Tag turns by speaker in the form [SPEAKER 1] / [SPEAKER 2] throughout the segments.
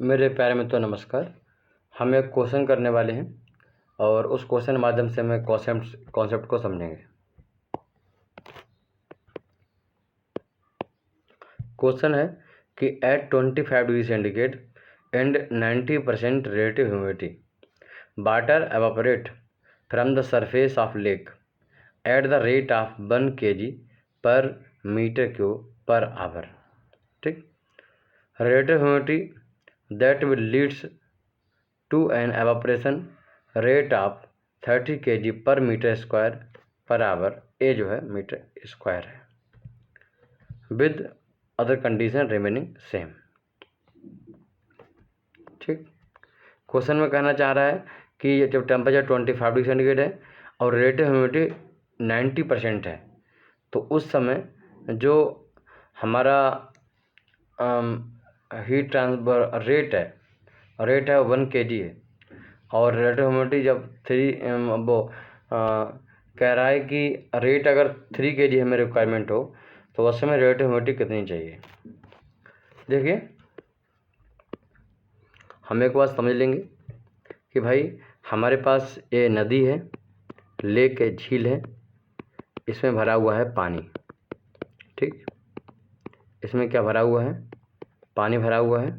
[SPEAKER 1] मेरे प्यारे मित्रों नमस्कार। हम एक क्वेश्चन करने वाले हैं और उस क्वेश्चन के माध्यम से हमें कॉन्सेप्ट को समझेंगे। क्वेश्चन है कि at 25 degree centigrade and 90% relative humidity water evaporate from the surface of lake at the rate of 1 kg per metre cube per hour. ठीक, relative humidity that will leads to an evaporation rate of 30 kg per meter square per hour। ए जो है metre square है with other condition remaining same. ठीक, question में कहना चाह रहा है कि जब टेम्परेचर 25 डिग्री सेंटीग्रेड है और रिलेटिव ह्यूमिडिटी 90% है तो उस समय जो हमारा हीट ट्रांसफर रेट है 1 kg है और रिलेटिव ह्यूमिडिटी जब कह रहा है कि रेट अगर 3 kg हमें रिक्वायरमेंट हो तो उस समय रिलेटिव ह्यूमिडिटी कितनी चाहिए। देखिए, हम एक बात समझ लेंगे कि भाई हमारे पास ये नदी है, लेक है, झील है, इसमें भरा हुआ है पानी। ठीक, इसमें क्या भरा हुआ है? पानी भरा हुआ है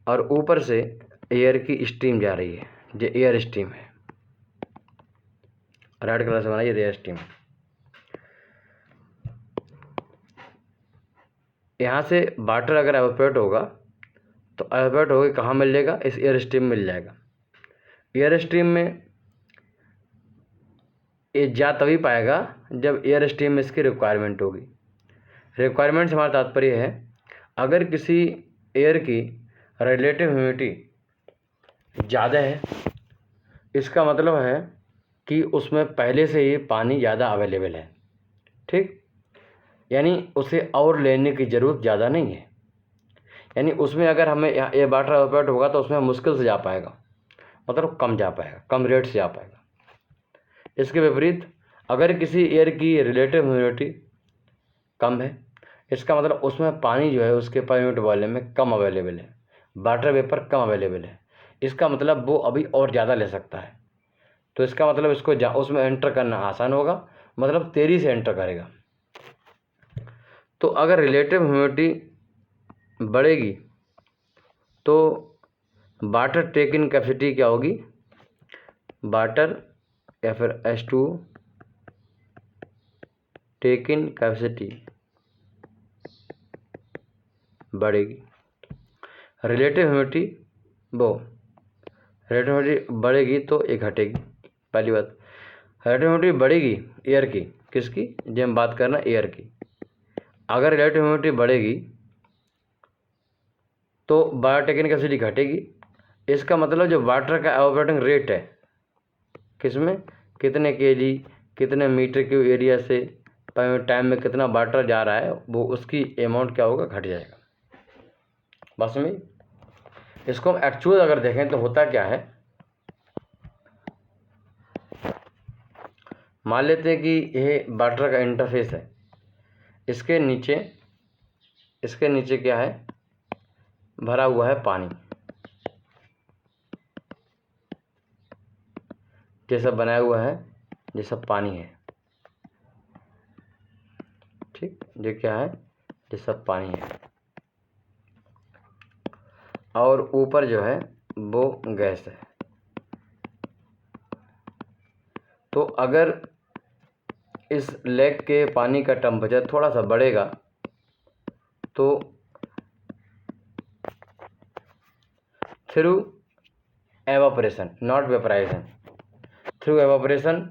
[SPEAKER 1] और ऊपर से एयर की स्ट्रीम जा रही है, जो एयर स्ट्रीम है, रेड कलर से बना ये एयर स्ट्रीम। यहाँ से वाटर अगर एवापोरेट होगा तो एवापोरेट होकर कहाँ मिल जाएगा? इस एयर स्ट्रीम मिल जाएगा। एयर स्ट्रीम में ये जा तभी पाएगा जब एयर स्ट्रीम में इसकी रिक्वायरमेंट होगी। रिक्वायरमेंट से हमारा तात्पर्य है अगर किसी एयर की रिलेटिव ह्यूमिडिटी ज़्यादा है, इसका मतलब है कि उसमें पहले से ही पानी ज़्यादा अवेलेबल है। ठीक, यानी उसे और लेने की ज़रूरत ज़्यादा नहीं है। यानी उसमें अगर हमें ये वाटर एवापोरेट होगा तो उसमें मुश्किल से जा पाएगा, मतलब कम जा पाएगा, कम रेट से जा पाएगा। इसके विपरीत अगर किसी एयर की रिलेटिव ह्यूमिडिटी कम है, इसका मतलब उसमें पानी जो है उसके पर यूनिट वॉल्यूम में कम अवेलेबल है, वाटर वेपर कम अवेलेबल है। इसका मतलब वो अभी और ज़्यादा ले सकता है, तो इसका मतलब इसको उसमें एंटर करना आसान होगा, मतलब तेज़ी से एंटर करेगा। तो अगर रिलेटिव ह्यूमिडिटी बढ़ेगी तो वाटर टेक इन कैपेसिटी क्या होगी? वाटर या फिर H2 टेक इन कैपेसिटी बढ़ेगी। रिलेटिव ह्यूमिडिटी बढ़ेगी तो ये घटेगी। पहली बात, रिलेटिव ह्यूमिडिटी बढ़ेगी एयर की, किसकी? जब हम बात करना एयर की। अगर रिलेटिव ह्यूमिडिटी बढ़ेगी तो वाटर टेक इन कैपेसिटी घटेगी। इसका मतलब जो वाटर का एवापोरेटिंग रेट है, किसमें कितने kg कितने मीटर क्यूब एरिया से टाइम में कितना वाटर जा रहा है, वो उसकी अमाउंट क्या होगा? घट जाएगा। बस में इसको हम एक्चुअल अगर देखें तो होता क्या है, मान लेते हैं कि यह वाटर का इंटरफेस है, इसके नीचे क्या है? भरा हुआ है पानी। जैसा बनाया हुआ है, जैसा पानी है। ठीक, जो क्या है? जैसा पानी है और ऊपर जो है वो गैस है। तो अगर इस लेक के पानी का टेम्परेचर थोड़ा सा बढ़ेगा तो through evaporation, not vaporization, through evaporation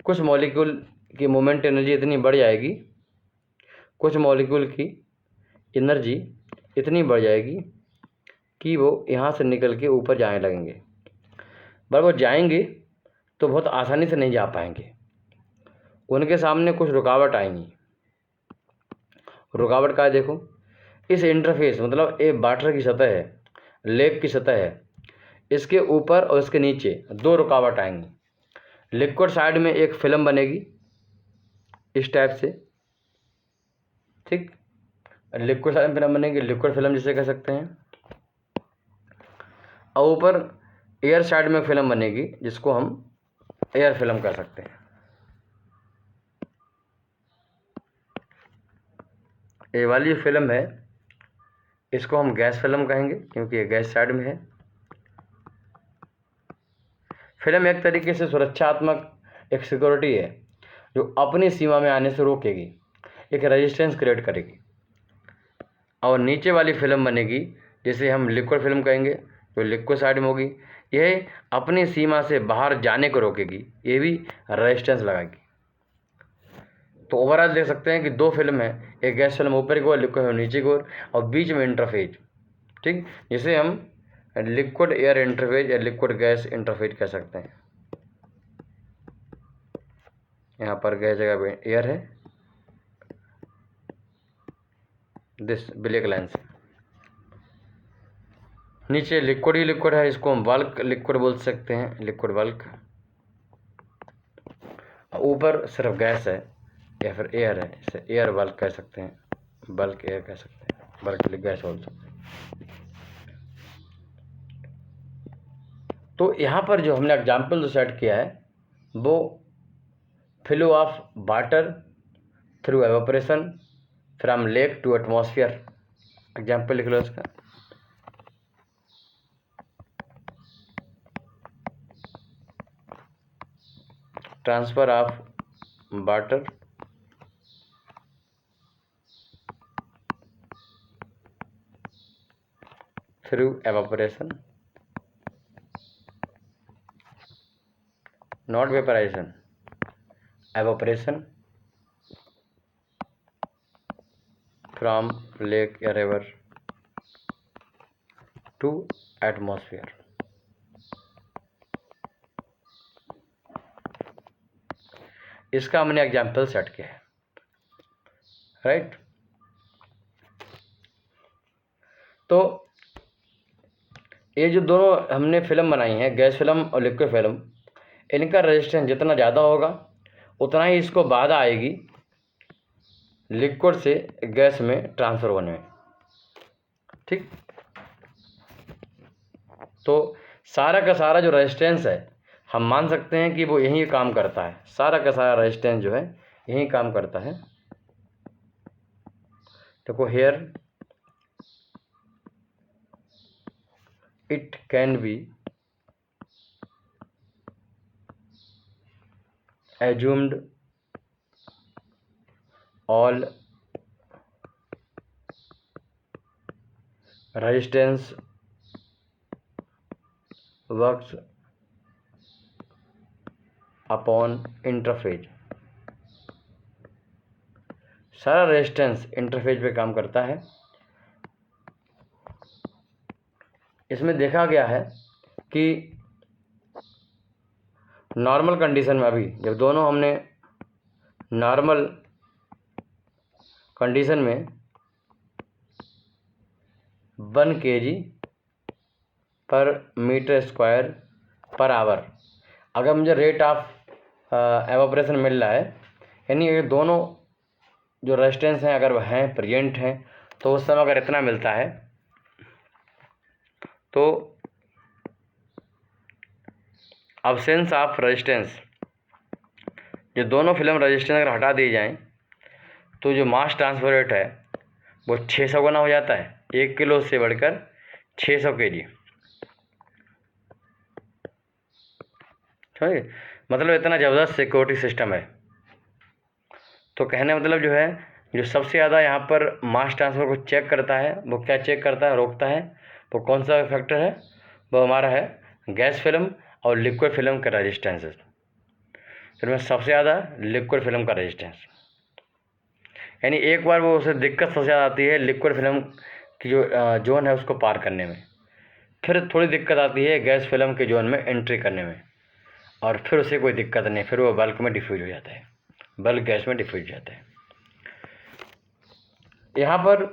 [SPEAKER 1] कुछ मॉलिक्यूल की मोमेंट एनर्जी इतनी बढ़ जाएगी, कुछ मॉलिक्यूल की एनर्जी इतनी बढ़ जाएगी कि वो यहाँ से निकल के ऊपर जाने लगेंगे। पर वो जाएंगे तो बहुत आसानी से नहीं जा पाएंगे, उनके सामने कुछ रुकावट आएंगी। रुकावट का है, देखो इस इंटरफेस मतलब एक वाटर की सतह है, लेक की सतह है, इसके ऊपर और इसके नीचे दो रुकावट आएंगी। लिक्विड साइड में एक फिल्म बनेगी इस टाइप से। ठीक, लिक्विड साइड में फिल्म बनेगी, लिक्विड फिल्म जिसे कह सकते हैं। और ऊपर एयर साइड में फिल्म बनेगी जिसको हम एयर फिल्म कह सकते हैं। ये वाली जो फिल्म है इसको हम गैस फिल्म कहेंगे क्योंकि ये गैस साइड में है। फिल्म एक तरीके से सुरक्षात्मक एक सिक्योरिटी है जो अपनी सीमा में आने से रोकेगी, एक रेजिस्टेंस क्रिएट करेगी। और नीचे वाली फिल्म बनेगी जिसे हम लिक्विड फिल्म कहेंगे, जो लिक्विड साइड में होगी, यह अपनी सीमा से बाहर जाने को रोकेगी, ये भी रेजिस्टेंस लगाएगी। तो ओवरऑल देख सकते हैं कि दो फिल्म है, एक गैस फिल्म ऊपर की ओर, लिक्विड फिल्म नीचे की ओर, और बीच में इंटरफेज, ठीक, जिसे हम लिक्विड एयर इंटरफेज या लिक्विड गैस इंटरफेज कह सकते हैं। यहाँ पर गैस जगह पे एयर है, दिस ब्लैक लाइन से। नीचे लिक्विड ही लिक्विड है, इसको हम बल्क लिक्विड बोल सकते हैं, लिक्विड बल्क। ऊपर सिर्फ गैस है या फिर एयर है, इसे एयर बल्क कह सकते हैं, बल्क एयर कह सकते हैं, बल्क गैस बोल सकते हैं। तो यहाँ पर जो हमने एग्जाम्पल जो सेट किया है वो flow of water through evaporation from lake to atmosphere. Example लिख लो इसका। Transfer of water through evaporation, not vaporization, evaporation from lake or river to atmosphere। इसका हमने एग्जाम्पल सेट किया है, राइट। तो ये जो दोनों हमने फिल्म बनाई है, गैस फिल्म और लिक्विड फिल्म, इनका रेजिस्टेंस जितना ज़्यादा होगा उतना ही इसको बाधा आएगी लिक्विड से गैस में ट्रांसफर होने में, ठीक। तो सारा का सारा जो रेजिस्टेंस है हम मान सकते हैं कि वो यही काम करता है, सारा का सारा रेजिस्टेंस जो है यही काम करता है। देखो here it can be assumed all resistance works upon interface। सारा रेजिस्टेंस इंटरफेज पे काम करता है। इसमें देखा गया है कि नॉर्मल कंडीशन में, अभी जब दोनों हमने नॉर्मल कंडीशन में 1 kg per metre square per hour अगर मुझे रेट ऑफ एवापोरेशन मिल रहा है, यानी ये दोनों जो रेजिस्टेंस हैं अगर वह हैं प्रेजेंट हैं, तो उस समय अगर इतना मिलता है तो अब्सेंस ऑफ रेजिस्टेंस, जो दोनों फिल्म रेजिस्टेंस अगर हटा दी जाएं तो जो मास ट्रांसफर रेट है वो 600 गुना हो जाता है, 1 किलो से बढ़कर 600 kg। ठीक, मतलब इतना ज़बरदस्त सिक्योरिटी सिस्टम है। तो कहने मतलब जो है, जो सबसे ज़्यादा यहाँ पर मास ट्रांसफर को चेक करता है, वो क्या चेक करता है, रोकता है, वो कौन सा फैक्टर है, वो हमारा है गैस फिल्म और लिक्विड फिल्म का रेजिस्टेंस। फिर सबसे ज़्यादा लिक्विड फिल्म का रेजिस्टेंस, यानी एक बार वो उसे दिक्कत सबसे ज़्यादा आती है लिक्विड फिल्म की जो जोन है उसको पार करने में, फिर थोड़ी दिक्कत आती है गैस फिल्म के जोन में एंट्री करने में, और फिर उसे कोई दिक्कत नहीं, फिर वो बल्क में डिफ्यूज हो जाता है, बल्क गैस में डिफ्यूज हो जाता है। यहाँ पर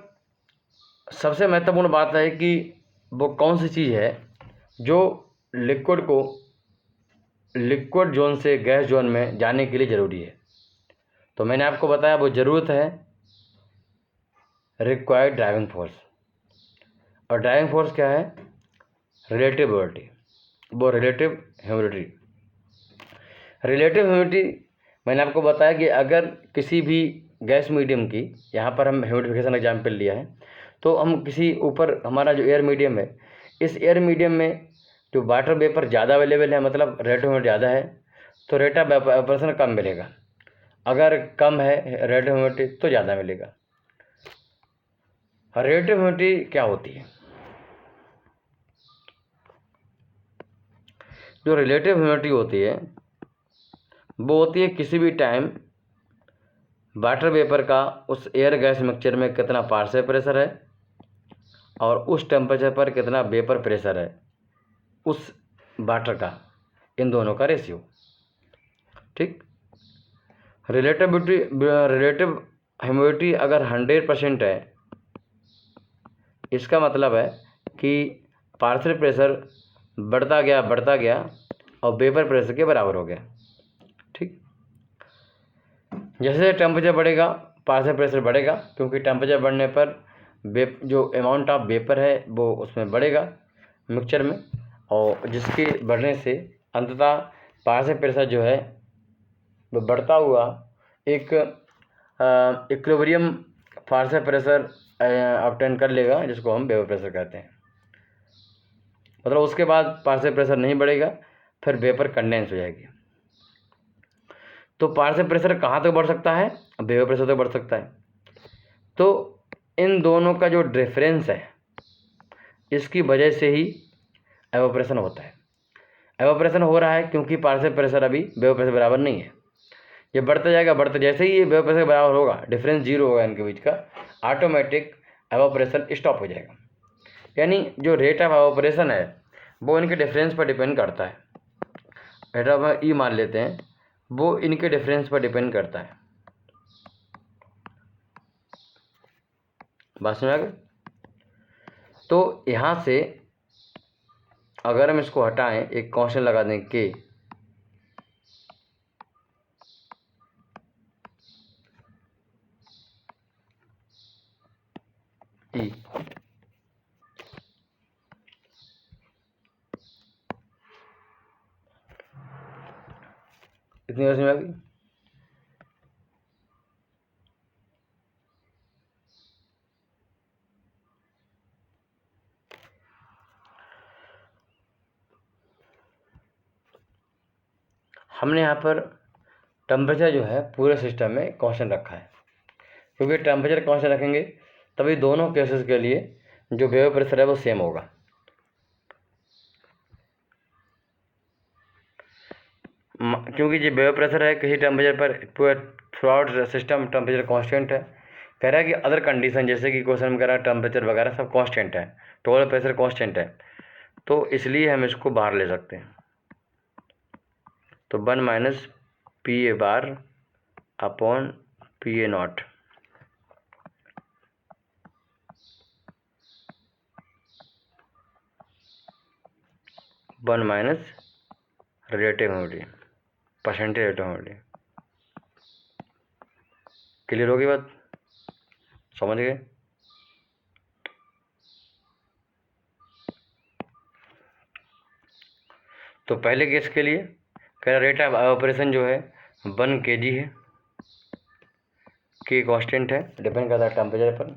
[SPEAKER 1] सबसे महत्वपूर्ण बात है कि वो कौन सी चीज़ है जो लिक्विड को लिक्विड जोन से गैस जोन में जाने के लिए ज़रूरी है। तो मैंने आपको बताया वो ज़रूरत है रिक्वायर्ड ड्राइविंग फोर्स। और ड्राइविंग फोर्स क्या है? रिलेटिव ह्यूमिडिटी, वो रिलेटिव ह्यूमिडिटी। रिलेटिव ह्यूमिडिटी मैंने आपको बताया कि अगर किसी भी गैस मीडियम की, यहाँ पर हम ह्यूमिडिफिकेशन एग्जाम्पल लिया है, तो हम किसी ऊपर हमारा जो एयर मीडियम है, इस एयर मीडियम में जो वाटर वेपर ज़्यादा अवेलेबल है, मतलब रिलेटिव ह्यूमिडिटी ज़्यादा है, तो रेट ऑफ एवापोरेशन कम मिलेगा। अगर कम है रिलेटिव ह्यूमिडिटी तो ज़्यादा मिलेगा। रिलेटिव ह्यूमिडिटी क्या होती है? जो रिलेटिव ह्यूमिडिटी होती है वो होती है किसी भी टाइम वाटर वेपर का उस एयर गैस मिक्सचर में कितना पार्शियल प्रेशर है और उस टेम्परेचर पर कितना वेपर प्रेशर है उस वाटर का, इन दोनों का रेशियो। ठीक। रिलेटिव ह्यूमिडिटी अगर 100% है, इसका मतलब है कि पार्शियल प्रेशर बढ़ता गया और वेपर प्रेशर के बराबर हो गया। ठीक। जैसे टेम्परेचर बढ़ेगा पार्शियल प्रेशर बढ़ेगा, क्योंकि टेम्परेचर बढ़ने पर जो अमाउंट ऑफ वेपर है वो उसमें बढ़ेगा मिक्सचर में, और जिसके बढ़ने से अंततः पार्शियल प्रेशर जो है वो बढ़ता हुआ एक इक्विलिब्रियम पार्शियल प्रेशर ऑब्टेन कर लेगा, जिसको हम वेपर प्रेशर कहते हैं। मतलब उसके बाद पार्शियल प्रेशर नहीं बढ़ेगा, फिर वेपर कंडेंस हो जाएगी। तो पार्शियल प्रेशर कहाँ तक बढ़ सकता है? वेपर प्रेशर तक बढ़ सकता है। तो इन दोनों का जो डिफरेंस है, इसकी वजह से ही एवापोरेशन होता है। एवापोरेशन हो रहा है क्योंकि पार्शियल प्रेशर अभी वेपर प्रेशर बराबर नहीं है। ये बढ़ता जाएगा, जैसे ही ये वेपर प्रेशर बराबर होगा, डिफरेंस जीरो होगा इनके बीच का, ऑटोमेटिक एवापोरेशन स्टॉप हो जाएगा। यानी जो रेट ऑफ एवापोरेशन है वो इनके डिफरेंस पर डिपेंड करता है। रेट ऑफ ई मान लेते हैं, वो इनके डिफरेंस पर डिपेंड करता है। बात समझ आ गई? तो यहाँ से अगर हम इसको हटाएं, एक कांस्टेंट लगा दें के, ई, इतनी बात समझ आ गई? हमने यहाँ पर टेम्परेचर जो है पूरे सिस्टम में कांस्टेंट रखा है, क्योंकि टेम्परेचर कांस्टेंट रखेंगे तभी दोनों केसेस के लिए जो वेपर प्रेशर है वो सेम होगा। क्योंकि जो वेपर प्रेशर है किसी टेम्परेचर पर पूरा through out system temperature constant है। कह रहा है कि अदर कंडीशन, जैसे कि क्वेश्चन में कह रहा है टेम्परेचर वगैरह सब कांस्टेंट है, टोटल प्रेशर कांस्टेंट है, तो इसलिए हम इसको बाहर ले सकते हैं। तो 1 - PA bar upon PA not, one minus relative humidity, percentage relative humidity. Clear होगी बात? समझ गए? तो पहले केस के लिए कह रहा रेट ऑफ एवापोरेशन जो है 1 kg है, के कांस्टेंट है, डिपेंड करता है टेम्परेचर पर,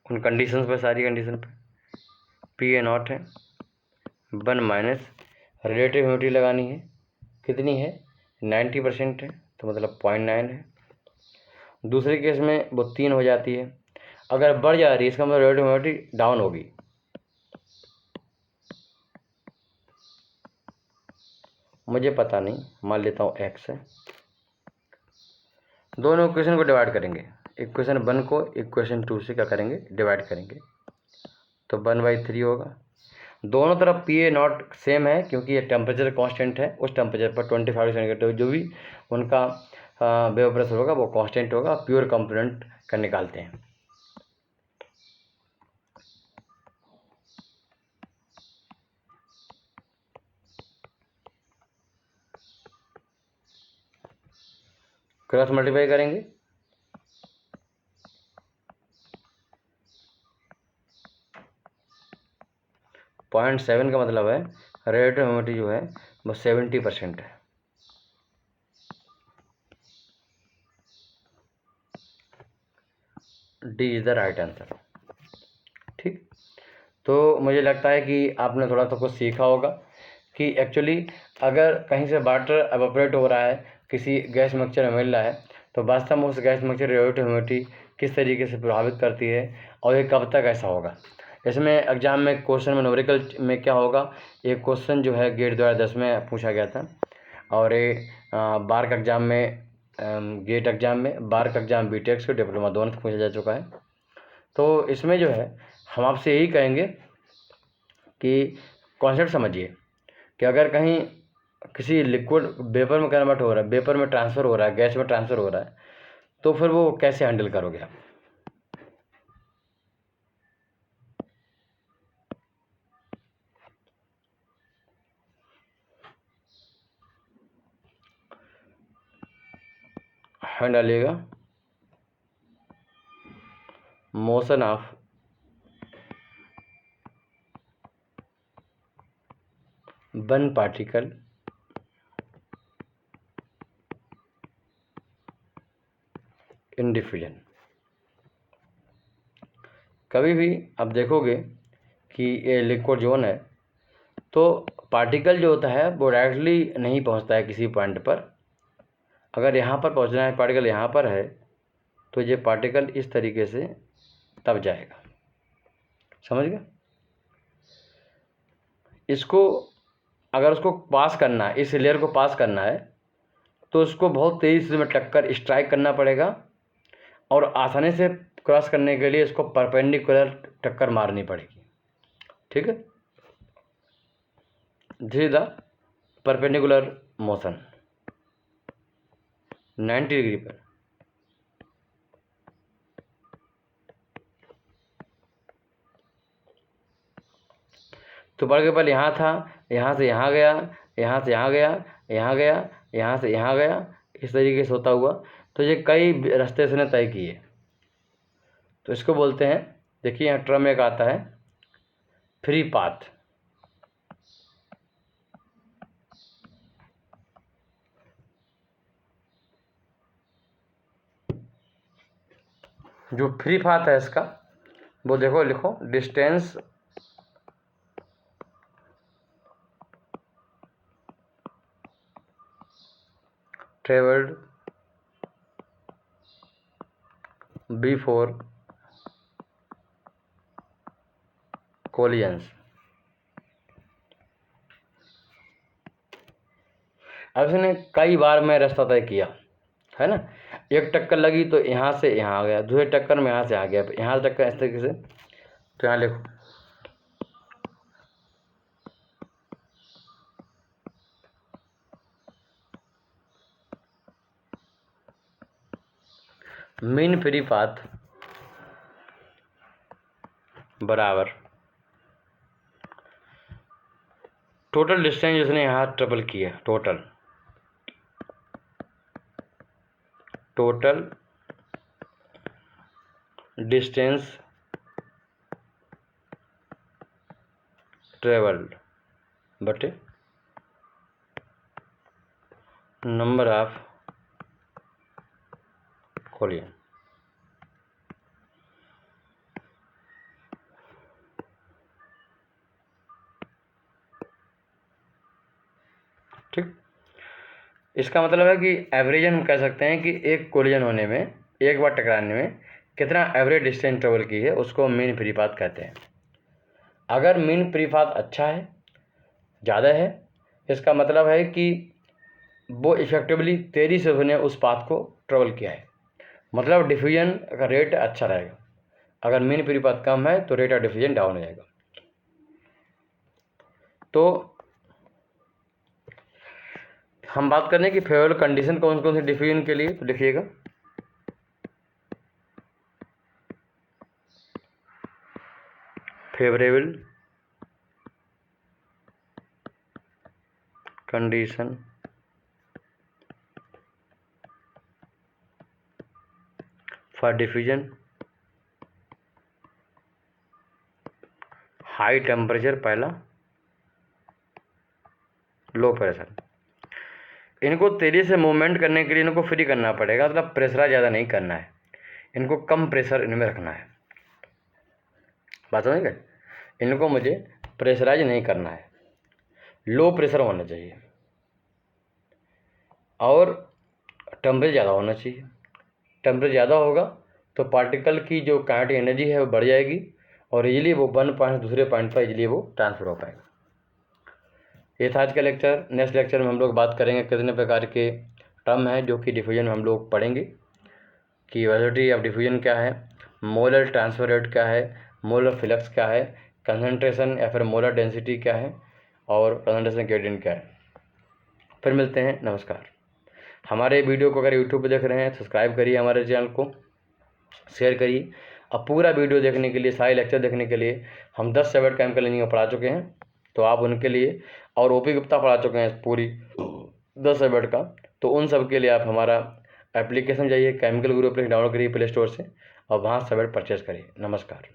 [SPEAKER 1] उन कंडीशंस पर, सारी कंडीशन पर। PA नॉट है, 1 माइनस रिलेटिव ह्यूमिडिटी लगानी है, कितनी है? 90% है, तो मतलब 0.9 है। दूसरे केस में वो 3 हो जाती है। अगर बढ़ जा रही है इसका मतलब रिलेटिव ह्यूमिडिटी डाउन होगी। मुझे पता नहीं, मान लेता हूँ x है। दोनों इक्वेशन को डिवाइड करेंगे, इक्वेशन 1 को इक्वेशन 2 से क्या करेंगे? डिवाइड करेंगे, तो 1/3 होगा। दोनों तरफ PA नॉट सेम है, क्योंकि ये टेम्परेचर कांस्टेंट है, उस टेम्परेचर पर 25 सेंटीग्रेड जो भी उनका वेपर प्रेशर होगा वो कांस्टेंट होगा। प्योर कंपोनेंट का निकालते हैं। क्रॉस मल्टीप्लाई करेंगे, 0.7 का मतलब है रिलेटिव ह्यूमिडिटी जो है वो 70% है। D is the right answer. ठीक, तो मुझे लगता है कि आपने थोड़ा सा कुछ सीखा होगा कि एक्चुअली अगर कहीं से वाटर एवोपरेट हो रहा है, किसी गैस मिक्सचर में मिल रहा है, तो वास्तव में उस गैस मिक्सचर रिलेटिव ह्यूमिडिटी किस तरीके से प्रभावित करती है और ये कब तक ऐसा होगा। इसमें एग्जाम में क्वेश्चन में न्यूमेरिकल में क्या होगा, एक क्वेश्चन जो है गेट 2010 में पूछा गया था, और ये बार्क एग्जाम में, गेट एग्जाम में, बार्क एग्जाम बीटेक्स के डिप्लोमा दोनों से पूछा जा चुका है। तो इसमें जो है हम आपसे यही कहेंगे कि कॉन्सेप्ट समझिए कि अगर कहीं किसी लिक्विड वेपर में कन्वर्ट हो रहा है, वेपर में ट्रांसफ़र हो रहा है, गैस में ट्रांसफ़र हो रहा है, तो फिर वो कैसे हैंडल करोगे आप। हैंड डालिएगा, motion of one particle in diffusion. कभी भी आप देखोगे कि ये लिक्विड जोन है, तो पार्टिकल जो होता है वो डायरेक्टली नहीं पहुंचता है किसी पॉइंट पर। अगर यहाँ पर पहुंचना है, पार्टिकल यहाँ पर है, तो ये पार्टिकल इस तरीके से तब जाएगा, समझ गए। इसको अगर उसको पास करना है, इस लेयर को पास करना है, तो उसको बहुत तेज़ी से में टक्कर स्ट्राइक करना पड़ेगा, और आसानी से क्रॉस करने के लिए इसको परपेंडिकुलर टक्कर मारनी पड़ेगी। ठीक है, this is the perpendicular motion 90 degree पर। तो बढ़ के पहले यहाँ था, यहाँ से यहाँ गया, यहाँ से यहाँ गया, यहाँ गया, यहाँ से यहाँ गया, इस तरीके से होता हुआ, तो ये कई रास्ते इसने तय किए। तो इसको बोलते हैं, देखिए यहाँ टर्म एक आता है फ्री पाथ। जो फ्री पाथ है इसका, वो देखो, लिखो डिस्टेंस ट्रेवल्ड बिफोर कोलिजन्स। अब इसने कई बार में रास्ता तय किया है ना, एक टक्कर लगी तो यहाँ से यहाँ आ गया, दूसरे टक्कर में यहाँ से आ गया, यहाँ से टक्कर इस तरीके से। तो यहाँ लिखो मीन फ्री पाथ बराबर टोटल डिस्टेंस जिसने यहाँ ट्रेवल किया, टोटल डिस्टेंस ट्रेवल्ड बटे नंबर ऑफ कोलिजन। ठीक, इसका मतलब है कि एवरेज हम कह सकते हैं कि एक कोलिजन होने में, एक बार टकराने में कितना एवरेज डिस्टेंस ट्रेवल की है, उसको मीन फ्री पाथ कहते हैं। अगर मीन फ्री पाथ अच्छा है, ज़्यादा है, इसका मतलब है कि वो इफेक्टिवली तेज़ी से उसने उस पाथ को ट्रेवल किया है, मतलब डिफ्यूजन का रेट अच्छा रहेगा। अगर मीन फ्री पाथ कम है तो रेट ऑफ डिफ्यूजन डाउन हो जाएगा। तो हम बात करें कि फेवरेबल कंडीशन कौन कौन सी डिफ्यूजन के लिए, तो लिखिएगा favourable condition for diffusion high temperature, पहला लो प्रेशर। इनको तेज़ी से मूवमेंट करने के लिए इनको फ्री करना पड़ेगा, मतलब प्रेशराइज ज़्यादा नहीं करना है, इनको कम प्रेशर इनमें रखना है। बात समझ गए? इनको मुझे प्रेशराइज नहीं करना है, लो प्रेशर होना चाहिए और टेम्परेचर ज़्यादा होना चाहिए। टेम्परेचर ज़्यादा होगा तो पार्टिकल की जो काइनेटिक एनर्जी है वो बढ़ जाएगी और इजीली वो वन पॉइंट दूसरे पॉइंट पर इजीली वो ट्रांसफर हो पाएगा। ये था आज का लेक्चर। नेक्स्ट लेक्चर में हम लोग बात करेंगे कितने प्रकार के टर्म हैं जो कि डिफ्यूजन में हम लोग पढ़ेंगे कि वेलोसिटी ऑफ डिफ्यूजन क्या है, मोलर ट्रांसफर रेट क्या है, मोलर फ्लक्स क्या है, कंसंट्रेशन या फिर मोलर डेंसिटी क्या है और कंसंट्रेशन ग्रेडियंट क्या है। फिर मिलते हैं, नमस्कार। हमारे वीडियो को अगर यूट्यूब पर देख रहे हैं सब्सक्राइब करिए, हमारे चैनल को शेयर करिए। अब पूरा वीडियो देखने के लिए, सारे लेक्चर देखने के लिए हम 10 सेवेट केमिकल इंजीनियरिंग पढ़ा चुके हैं, तो आप उनके लिए, और ओपी गुप्ता पढ़ा चुके हैं पूरी 10 सेवेट का, तो उन सब के लिए आप हमारा एप्लीकेशन जाइए, केमिकल गुरु एप्लीकेशन डाउनलोड करिए प्ले स्टोर से और वहाँ सेवेट परचेज करिए। नमस्कार।